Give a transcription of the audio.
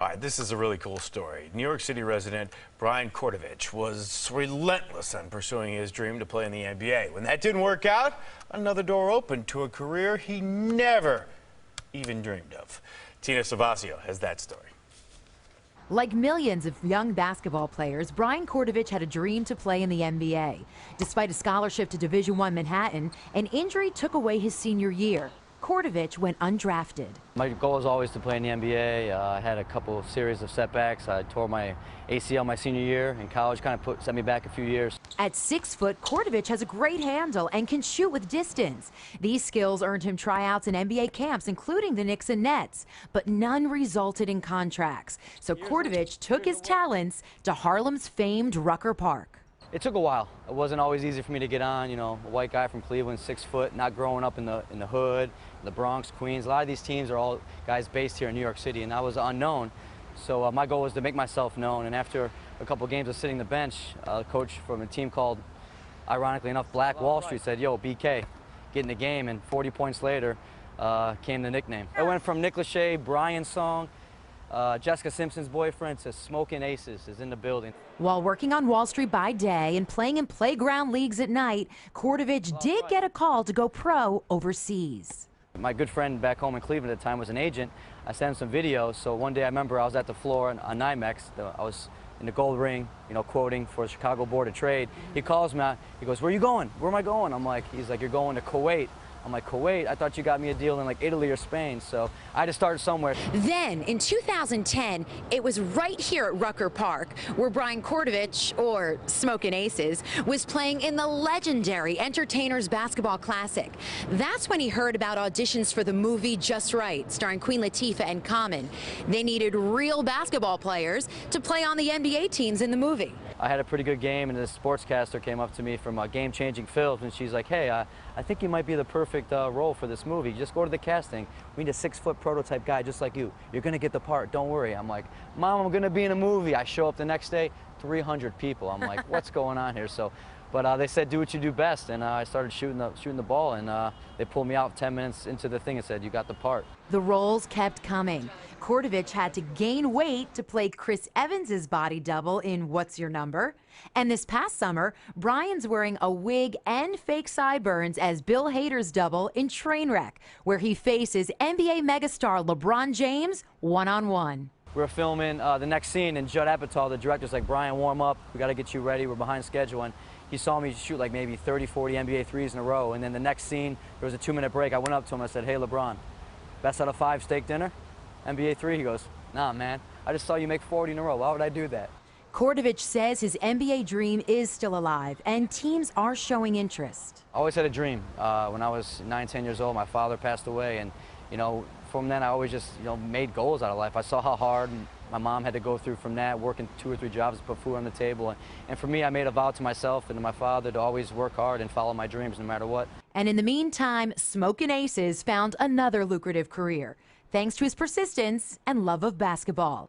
All right, this is a really cool story. New York City resident Brian Kortovich was relentless on pursuing his dream to play in the NBA. When that didn't work out, another door opened to a career he never even dreamed of. Tina Savasio has that story. Like millions of young basketball players, Brian Kortovich had a dream to play in the NBA. Despite a scholarship to Division I Manhattan, an injury took away his senior year. Kortovich went undrafted. My goal is always to play in the NBA. I had a couple of series of setbacks. I tore my ACL my senior year in college, kind of set me back a few years. At 6 foot, Kortovich has a great handle and can shoot with distance. These skills earned him tryouts in NBA camps, including the Knicks and Nets, but none resulted in contracts. So Kortovich took his talents to Harlem's famed Rucker Park. It took a while. It wasn't always easy for me to get on. You know, a white guy from Cleveland, 6 foot, not growing up in the hood, the Bronx, Queens. A lot of these teams are all guys based here in New York City, and I was unknown. So my goal was to make myself known. And after a couple games of sitting the bench, a coach from a team called, ironically enough, Black Wall Street said, "Yo, BK, get in the game." And 40 points later came the nickname. It went from Nick Lachey, Brian's song, Jessica Simpson's boyfriend, to Smokin Aces is in the building. While working on Wall Street by day and playing in playground leagues at night, Kortovich did get a call to go pro overseas. My good friend back home in Cleveland at the time was an agent. I sent him some videos. So one day I remember I was at the floor on NYMEX. I was in the gold ring, you know, quoting for the Chicago Board of Trade. He calls me, he goes, "Where are you going? Where am I going?" He's like, "You're going to Kuwait." I'm like, "Kuwait? I thought you got me a deal in like Italy or Spain." So I had to start somewhere. Then in 2010, it was right here at Rucker Park where Brian Kortovich, or Smokin Aces, was playing in the legendary Entertainers Basketball Classic. That's when he heard about auditions for the movie Just Right, starring Queen Latifah and Common. They needed real basketball players to play on the NBA teams in the movie. I had a pretty good game, and the sportscaster came up to me from Game Changing Films, and she's like, "Hey, I think you might be the perfect role for this movie. Just go to the casting. We need a 6 foot prototype guy just like you. You're going to get the part. Don't worry." I'm like, "Mom, I'm going to be in a movie." I show up the next day, 300 people. I'm like, "What's going on here?" But they said, "Do what you do best," and I started shooting the ball, and they pulled me out 10 minutes into the thing and said, "You got the part." The roles kept coming. Kortovich had to gain weight to play Chris Evans's body double in What's Your Number? And this past summer, Brian's wearing a wig and fake sideburns as Bill Hader's double in Trainwreck, where he faces NBA megastar LeBron James one-on-one. We were filming the next scene, and Judd Apatow, the director's like, "Brian, warm up. We got to get you ready. We're behind schedule." And he saw me shoot like maybe 30, 40 NBA threes in a row. And then the next scene, there was a 2-minute break. I went up to him. I said, "Hey, LeBron, best out of 5 steak dinner? NBA 3? He goes, "Nah, man. I just saw you make 40 in a row. Why would I do that?" Kortovich says his NBA dream is still alive, and teams are showing interest. I always had a dream. When I was 9, 10 years old, my father passed away, and from then I always just made goals out of life. I saw how hard my mom had to go through from that, working 2 or 3 jobs to put food on the table. And for me, I made a vow to myself and to my father to always work hard and follow my dreams no matter what. And in the meantime, Smokin Aces found another lucrative career, thanks to his persistence and love of basketball.